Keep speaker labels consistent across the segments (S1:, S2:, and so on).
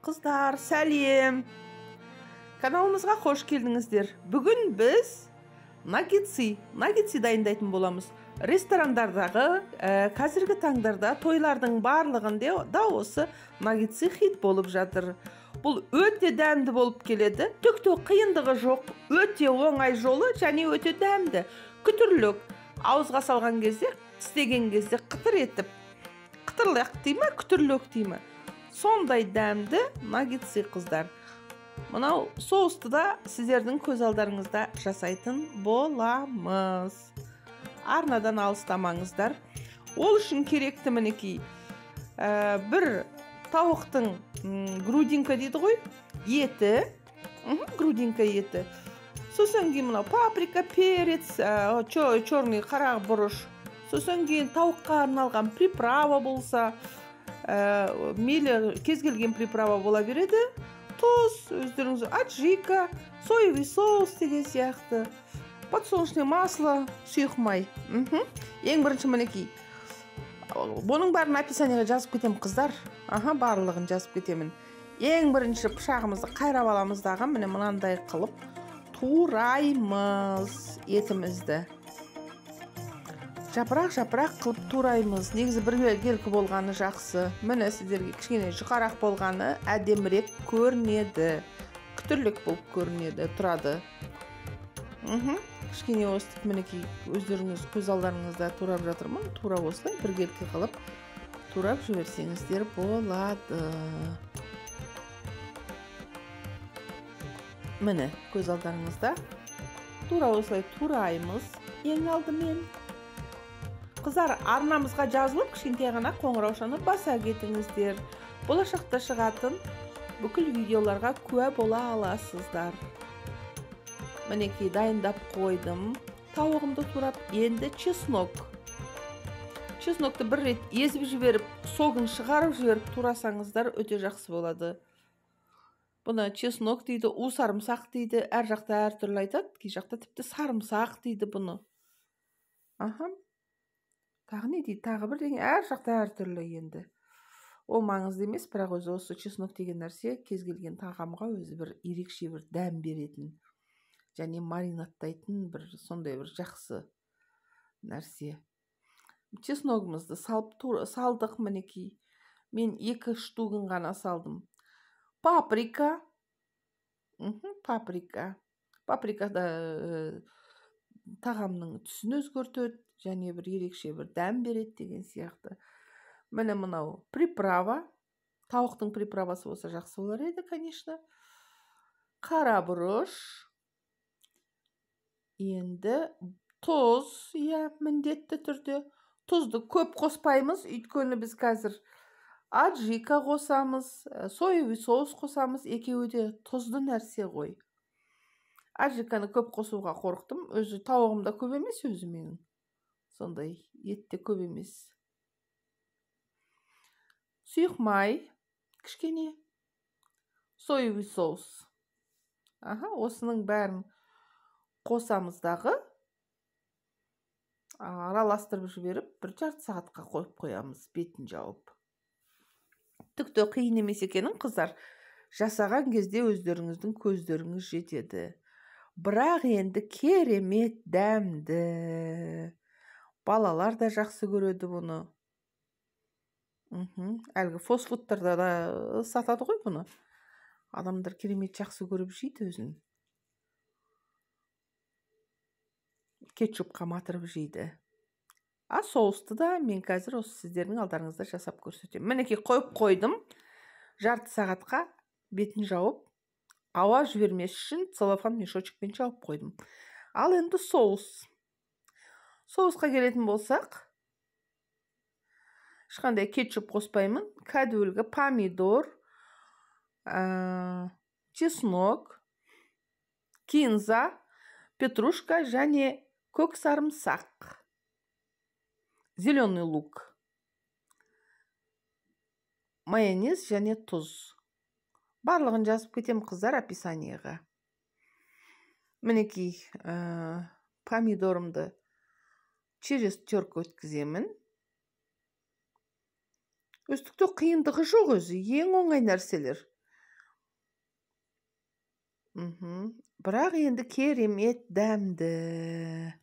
S1: Қыздар, сәлем! Каналымызға қош келдіңіздер. Бүгін біз наггетси дайындайтын боламыз. Ресторандардағы, қазіргі таңдарда тойлардың барлығында осы наггетси хит болып жатыр. Бұл өте дәмді болып келеді. Түкті қиындығы жоқ, өте оңай жолы және өте дәмді. Күтірлік. Ауызға салған кезде, тістеген кезде қытыр етіп, қытырлық деймі, күтірлік деймі. Сондай дәмді наггетси қыздар. Мынау соусты да сіздердің көз алдарыңызда жасайтын боламыз. Арнадан алыстамаңыздар. Ол үшін керекті мінекей. Бір тауықтың грудинка дейді ғой, еті, грудинка еті. Сосын кейін мынау паприка, перец, черный қара бұрыш. Сосын кейін тауыққа арналған приправа болса, мейлі кез келген приправа бола береді. Тұз, өздеріңіз аджика, соевый соус деген сияқты. Подсолнечное масло, сұйық май. Ең бірінші мінекей. Бұның барын описаниеге жазып кетемін қыздар. Барлығын жазып кетемін. Ең бірінші пышағымызды қайрап аламыз дағы, міне мынандай қылып тураймыз етімізді. Жапырақ қылып тураймыз. Негізі біргелкі болғаны жақсы. Міне сіздерге кішкене жұқарақ болғаны әдемірек көрінеді. Күтірлік болып көрінеді, тұрады. Кішкене өстіп мінекей өздеріңіз көз алдарыңызда турап жатырмын. Тура осылай біргелкі қылып турап жіберсеңіздер болады. Міне көз алдарыңызда тура осылай тураймыз. Ең алдымен қыздар, арнамызға жазылып, кішкентай ғана қоңыраушаны баса кетіңіздер. Болашақта шығатын бүкіл видеоларға куә бола аласыздар. Мінекей дайындап қойдым. Тауығымды турап, енді чеснок. Чеснокты бір рет езіп жіберіп, согын шығарып жіберіп турасаңыздар өте жақсы болады. Бұны чеснок дейді, у сарымсақ дейді, әр жақта әр түрлі айтады. Кей жақта тіпті сарымсақ дейді бұны. Тағы не дейді? Тағы бір деген әр жақта әр түрлі енді. Ол маңызды емес, бірақ өзі осы чеснок деген нәрсе кез келген тағамға өзі бір ерекше бір дәм беретін және маринаттайтын бір сондай бір жақсы нәрсе. Чесногымызды салдық мінекей. Мен 2 штугын ғана салдым. Паприка. Паприка да тағамның түсін өзгертеді және бір ерекше бір дәм береді деген сияқты. Міне мынау приправа. Тауықтың приправасы болса жақсы болар еді, конечно. Қара бұрыш. Енді тұз, міндетті түрде. Тұзды көп қоспаймыз, өйткені біз қазір аджика қосамыз, соевый соус қосамыз, екеуі де тұзды нәрсе ғой. Аджиканы көп қосуға қорықтым. Өзі тауығымда көп емес өзі менің. Сондай етте көп емес. Сұйық май, кішкене. Соевый соус. Осының бәрін қосамыздағы. Араластырып жіберіп, 1,5 сағатқа қойып қоямыз, бетін жауып. Түкті қиын емес екенін қыздар. Жасаған кезде өздеріңіздің көздеріңіз жетеді. Бірақ енді керемет дәмді. Балалар да жақсы көреді бұны. Әлгі фастфудтарда да сатады ғой бұны. Адамдар керемет жақсы көріп жейді өзін. Кетчупқа матырып жейді. Соусты да мен қазір осы сіздердің алдарыңызда жасап көрсетемін. Мінекей қойып қойдым. Жарты сағатқа бетін жауып, ауа жібермес үшін целлофан мешочекпен жауып қойдым. Ал енді соус. Соусқа келетін болсақ, ешқандай кетчуп қоспаймын. Кәдуілгі помидор, чеснок, кинза, петрушка және көк сарымсақ. Зеленый лук. Майонез және тұз. Барлығын жазып кетем қыздар описаниеға. Мінекей помидорымды через терка өткіземін. Өстікті қиындығы жоқ өзі, ең оңай нәрселер. Бірақ енді керемет дәмді.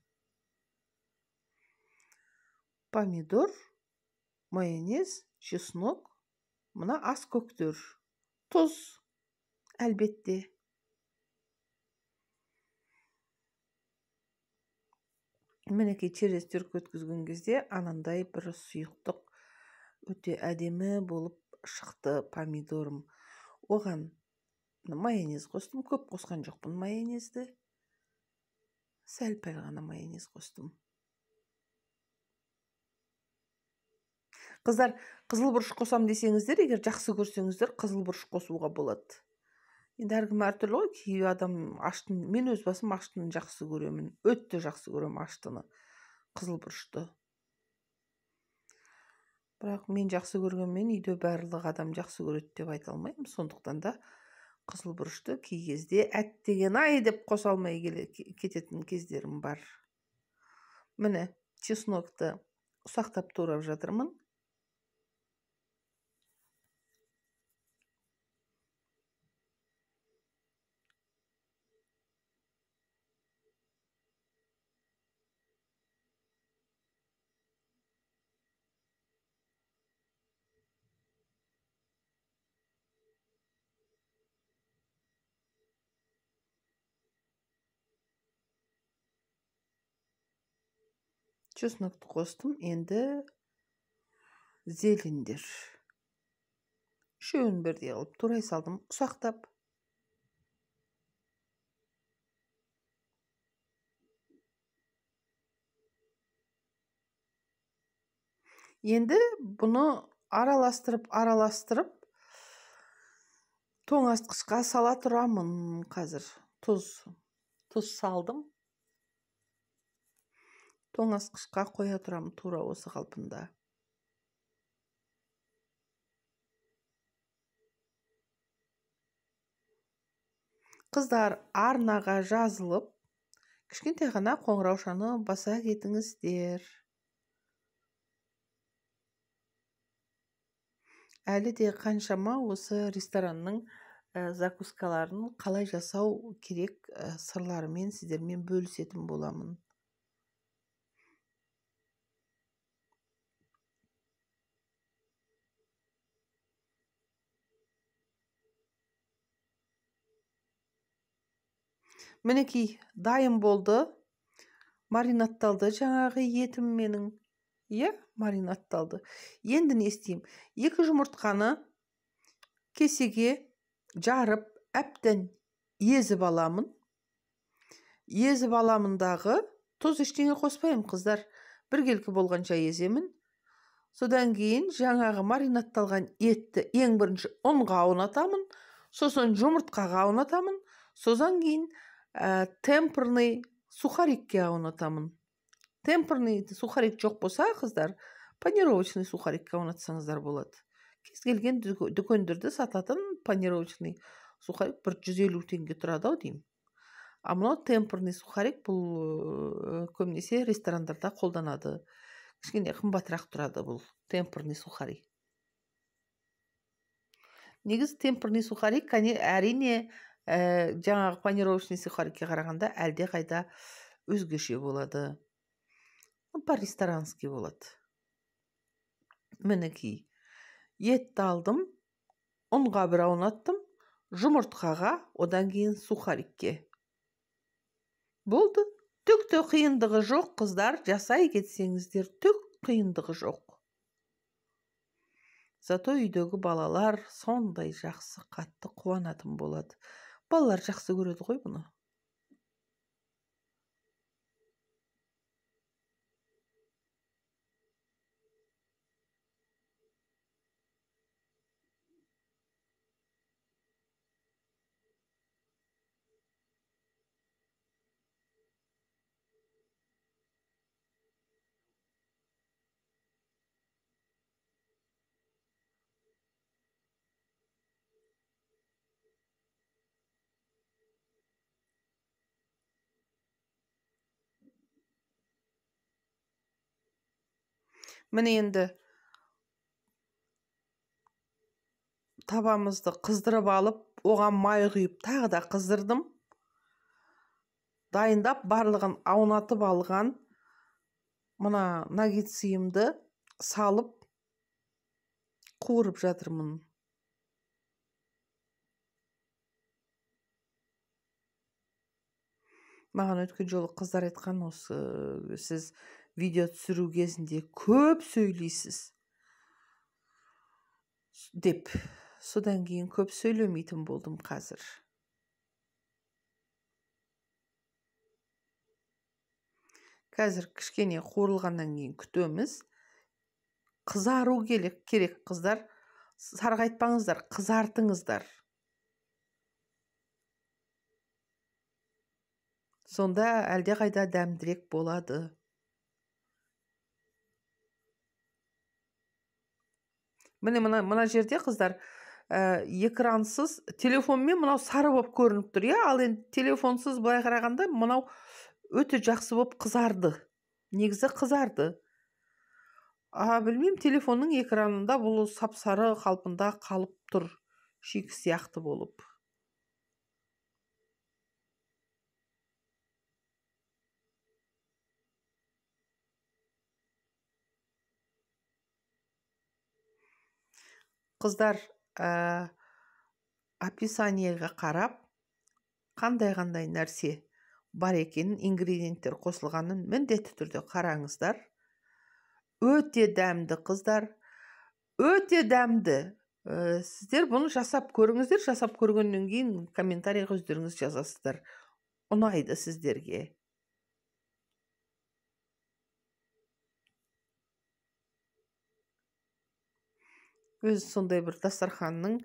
S1: Помидор, майонез, чеснок, мына ас көктөр. Тұз, әлбетте. Мінекей через түрк өткізген кезде анандай бір сұйықтық өте әдемі болып шықты помидорым. Оған майонез қостым, көп қосқан жоқпын майонезді. Сәл-пәл ғана майонез қостым. Қыздар, қызыл бұрыш қосам десеңіздер, егер жақсы көрсеңіздер, қызыл бұрыш қосуға болады. Енді әркім әртүрлі ғой, кей адам аштын, мен өз басым аштыны жақсы көремін. Өтті жақсы көрем аштыны, қызыл бұрышты. Бірақ мен жақсы көргенмен үйде барлық адам жақсы көреді деп айта алмаймын. Сондықтан да қызыл бұрышты кей кезде әттеген ай деп қоса алмай кететін кездерім бар. Міне, чеснокты ұсақтап турап жатырмын. Чеснокты қостым, енді зелендер. Үшеуін бірдей қылып турай салдым, ұсақтап. Енді бұны араластырып тоңазытқышқа сала тұрамын қазір. Тұз салдым. Тоңазытқышқа қоя тұрамын тура осы қалпында. Қыздар, арнаға жазылып, кішкентай ғана қоңыраушаны баса кетіңіздер. Әлі де қаншама осы ресторанның закускаларын қалай жасау керек сырларымен сіздермен бөлісетін боламын. Мінекей, дайын болды. Маринатталды жаңағы етім менің. Маринатталды. Енді не істеймін? 2 жұмыртқаны кесеге жарып, әптен езіп аламын. Езіп аламындағы тұз ештеңе қоспаймын, қыздар. Біркелкі болғанша еземін. Содан кейін жаңағы маринатталған етті ең бірінші ұнға аунатамын, сосын жұмыртқаға аунатамын, содан кейін темперный сухарикке аунатамын. Темперный сухарик жоқ болса, қыздар, панировочный сухарикке аунатсаңыздар болады. Кез келген дүкендерде сататын панировочный сухарик 150 теңге тұрады ау деймін. А мынау темперный сухарик бұл көбінесе ресторандарда қолданады. Кішкене қымбатырақ тұрады бұл темперный сухарик. Негіз темперный сухарик әрине жаңағы панировочный сухарикке қарағанда әлде қайда өзгеше болады. По-ресторанский болады. Мінекей, етті алдым, ұнға бір аунаттым, жұмыртқаға, одан кейін сухарикке. Болды. Түкті қиындығы жоқ, қыздар, жасай кетсеңіздер, түк қиындығы жоқ. Зато үйдегі балалар сондай жақсы қатты қуанатын болады. Балалар жақсы көреді ғой бұны. Міне енді табамызды қыздырып алып, оған май құйып, тағы да қыздырдым. Дайындап, барлығын аунатып алған мына наггетсиімді салып қуырып жатырмын. Маған өткен жолы қыздар айтқан, осы сіз видео түсіру кезінде көп сөйлейсіз деп. Содан кейін көп сөйлемейтін болдым қазір. Қазір кішкене қуырылғаннан кейін күтеміз. Қызару керек қыздар. Сарғайтпаңыздар, қызартыңыздар. Сонда әлде қайда дәмдірек болады. Мына жерде қыздар экрансыз, телефонмен мынау сары болып көрініп тұр, ал енді телефонсыз былай қарағанда мынау өте жақсы болып қызарды. Негізі қызарды. Білмеймін, телефонның экранында бұл сап-сары қалпында қалып тұр, шик сияқты болып. Қыздар, описаниеға қарап, қандай нәрсе бар екенін, ингредиенттер қосылғанын міндетті түрде қараңыздар. Өте дәмді қыздар, өте дәмді. Сіздер бұны жасап көріңіздер, жасап көргеннен кейін комментарийға өздеріңіз жазасыздар. Ұнайды сіздерге. Өз сондай бір дастарханның